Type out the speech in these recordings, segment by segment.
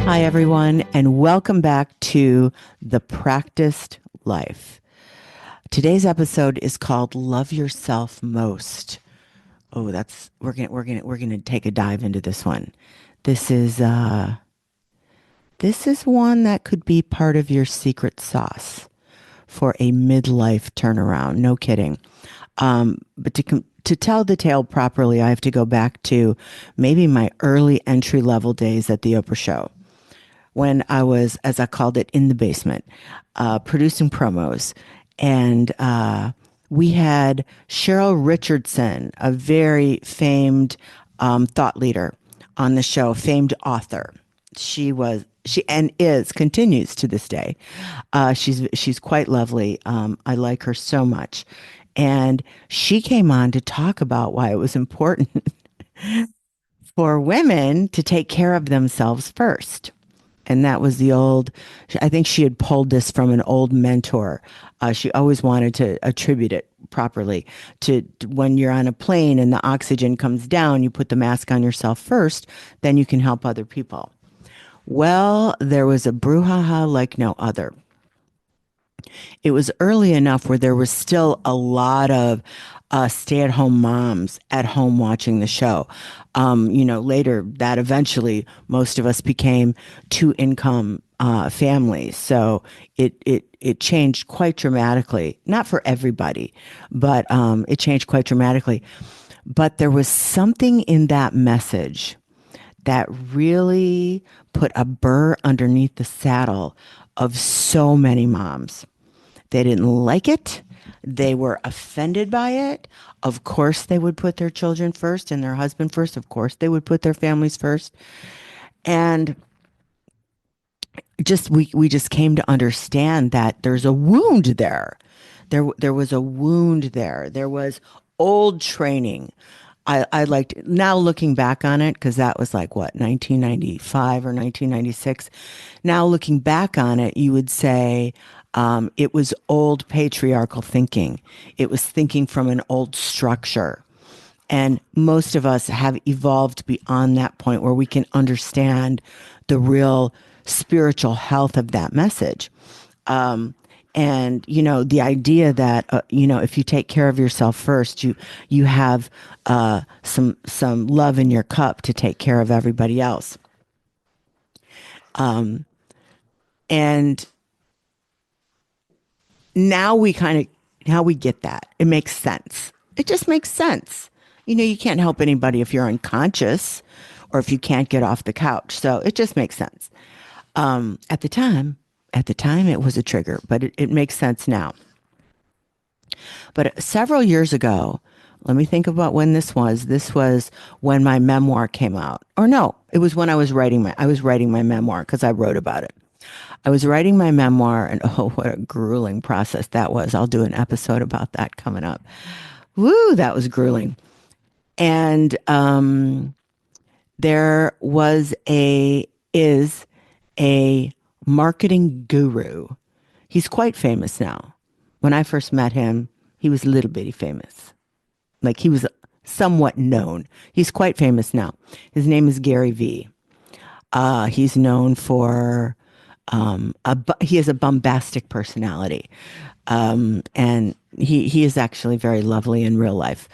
Hi, everyone, and welcome back to The Practiced Life. Today's episode is called Love Yourself Most. Oh, that's we're gonna take a dive into this one. This is this is one that could be part of your secret sauce for a midlife turnaround. No kidding. But to tell the tale properly, I have to go back to maybe my early entry level days at the Oprah show when I was, as I called it, in the basement, producing promos. And we had Cheryl Richardson, a very famed thought leader on the show, famed author. She and is continues to this day. She's quite lovely. I like her so much, and she came on to talk about why it was important for women to take care of themselves first. And that was the old, I think she had pulled this from an old mentor. She always wanted to attribute it properly to when you're on a plane and the oxygen comes down, you put the mask on yourself first, then you can help other people. Well, there was a brouhaha like no other. It was early enough where there was still a lot of stay-at-home moms at home watching the show. Later that eventually most of us became two-income families, so it changed quite dramatically. Not for everybody, but it changed quite dramatically. But there was something in that message that really put a burr underneath the saddle of so many moms. They didn't like it. They were offended by it. Of course, they would put their children first and their husband first. Of course, they would put their families first. And we just came to understand that there's a wound there. There was a wound there. There was old training. I liked now looking back on it because that was like what 1995 or 1996. Now looking back on it, you would say it was old patriarchal thinking. It was thinking from an old structure. And most of us have evolved beyond that point where we can understand the real spiritual health of that message. And the idea that if you take care of yourself first, you have some love in your cup to take care of everybody else. And now we get that. It makes sense. It just makes sense. You can't help anybody if you're unconscious or if you can't get off the couch. So it just makes sense. At the time, it was a trigger, but it makes sense now. But several years ago, let me think about when this was. This was when my memoir came out. Or no, it was when I was writing my memoir because I wrote about it. I was writing my memoir, and oh, what a grueling process that was. I'll do an episode about that coming up. Woo, that was grueling. And there is a marketing guru. He's quite famous now. When I first met him, he was a little bitty famous. Like he was somewhat known. He's quite famous now. His name is Gary Vee. He's known for he has a bombastic personality, and he is actually very lovely in real life.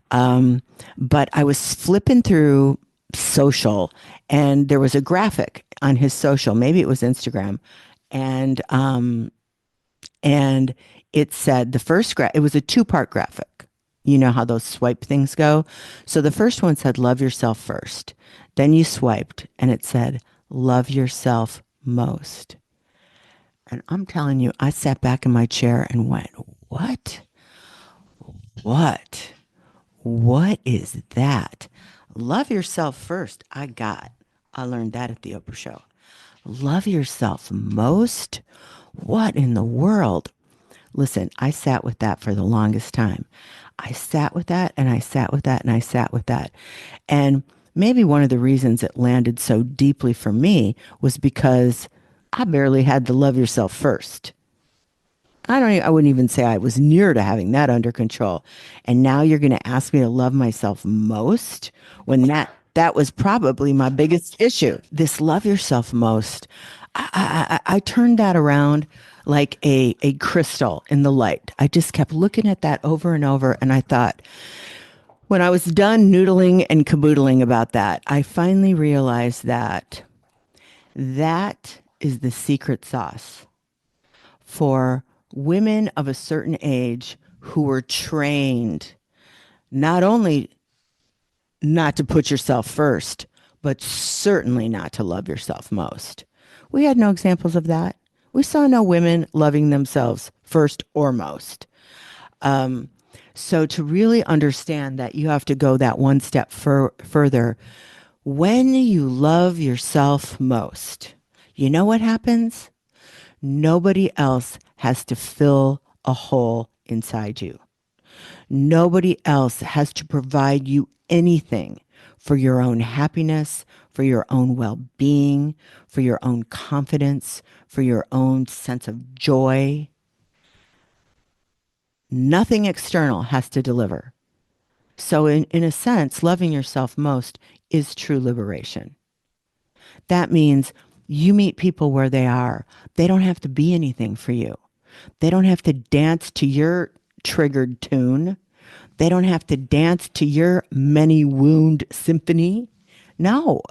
But I was flipping through social, and there was a graphic on his social. Maybe it was Instagram, and and it said the first it was a two-part graphic. You know how those swipe things go. So the first one said, love yourself first. Then you swiped and it said, love yourself most. And I'm telling you, I sat back in my chair and went, what? What? What is that? Love yourself first. I learned that at the Oprah show. Love yourself most? What in the world? Listen, I sat with that for the longest time. I sat with that and I sat with that and I sat with that. And maybe one of the reasons it landed so deeply for me was because I barely had to love yourself first. I wouldn't even say I was near to having that under control. And now you're going to ask me to love myself most when That was probably my biggest issue. This love yourself most. I turned that around like a crystal in the light. I just kept looking at that over and over. And I thought, when I was done noodling and caboodling about that, I finally realized that that is the secret sauce for women of a certain age who were trained not only not to put yourself first, but certainly not to love yourself most. We had no examples of that. We saw no women loving themselves first or most. So to really understand that you have to go that one step further, when you love yourself most, you know what happens? Nobody else has to fill a hole inside you. Nobody else has to provide you anything for your own happiness, for your own well being, for your own confidence, for your own sense of joy. Nothing external has to deliver. So, in a sense, loving yourself most is true liberation. That means you meet people where they are. They don't have to be anything for you. They don't have to dance to your triggered tune. They don't have to dance to your many wound symphony. No,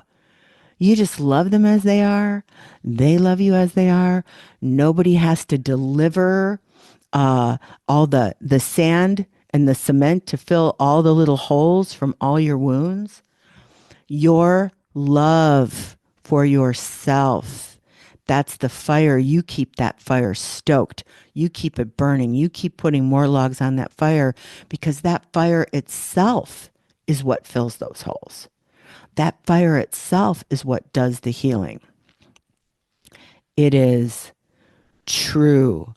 you just love them as they are. They love you as they are. Nobody has to deliver all the sand and the cement to fill all the little holes from all your wounds. Your love for yourself. That's the fire. You keep that fire stoked. You keep it burning. You keep putting more logs on that fire because that fire itself is what fills those holes. That fire itself is what does the healing. It is true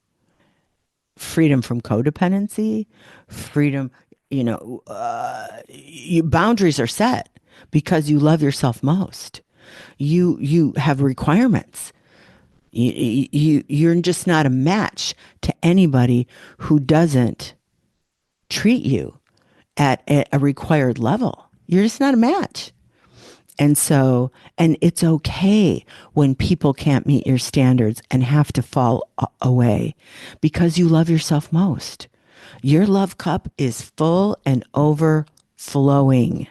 freedom from codependency, freedom, boundaries are set because you love yourself most. You have requirements. You're just not a match to anybody who doesn't treat you at a required level. You're just not a match. And it's okay when people can't meet your standards and have to fall away because you love yourself most. Your love cup is full and overflowing.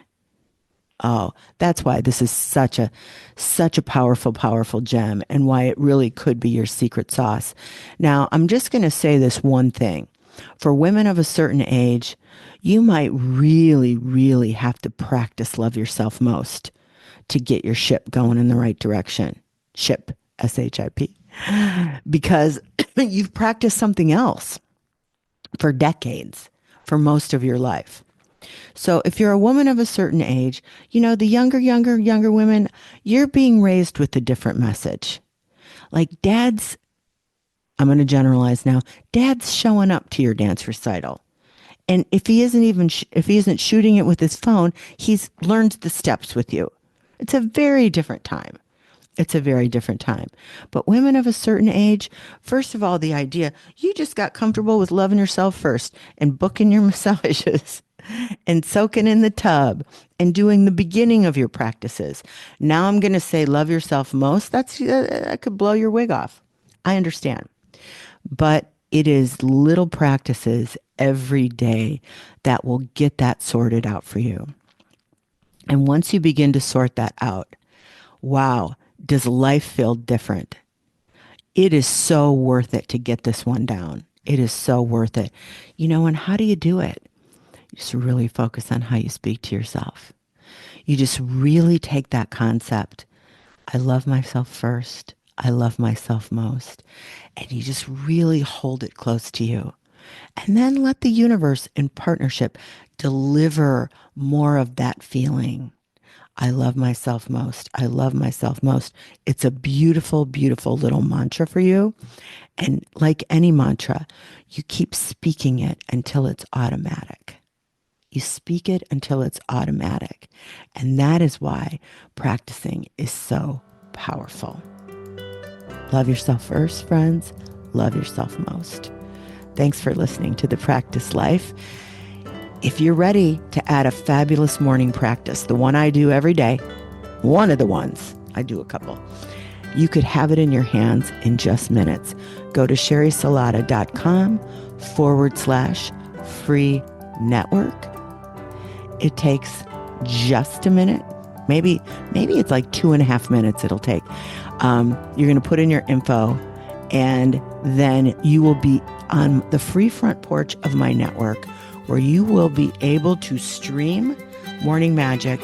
Oh, that's why this is such a powerful, powerful gem and why it really could be your secret sauce. Now, I'm just going to say this one thing. For women of a certain age, you might really, really have to practice love yourself most to get your ship going in the right direction. Ship, S-H-I-P. Because you've practiced something else for decades, for most of your life. So if you're a woman of a certain age, the younger women, you're being raised with a different message. Like dads, I'm going to generalize now, dad's showing up to your dance recital. And if he isn't shooting it with his phone, he's learned the steps with you. It's a very different time. It's a very different time. But women of a certain age, first of all, the idea, you just got comfortable with loving yourself first and booking your massages and soaking in the tub and doing the beginning of your practices. Now I'm going to say love yourself most. That could blow your wig off. I understand. But it is little practices every day that will get that sorted out for you. And once you begin to sort that out, wow, does life feel different? It is so worth it to get this one down. It is so worth it. And how do you do it? You just really focus on how you speak to yourself. You just really take that concept. I love myself first. I love myself most. And you just really hold it close to you. And then let the universe in partnership deliver more of that feeling. I love myself most. I love myself most. It's a beautiful, beautiful little mantra for you. And like any mantra, you keep speaking it until it's automatic. You speak it until it's automatic. And that is why practicing is so powerful. Love yourself first, friends. Love yourself most. Thanks for listening to The Practice Life. If you're ready to add a fabulous morning practice, the one I do every day, one of the ones, I do a couple, you could have it in your hands in just minutes. Go to sherrysalata.com/free network. It takes just a minute. Maybe it's like 2.5 minutes it'll take. You're going to put in your info, and then you will be on the free front porch of my network, where you will be able to stream Morning Magic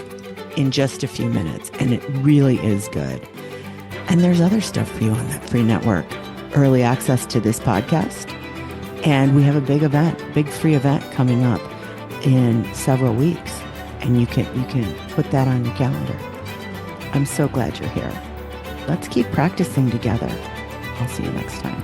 in just a few minutes. And it really is good. And there's other stuff for you on that free network. Early access to this podcast. And we have a big free event coming up in several weeks. And you can put that on your calendar. I'm so glad you're here. Let's keep practicing together. I'll see you next time.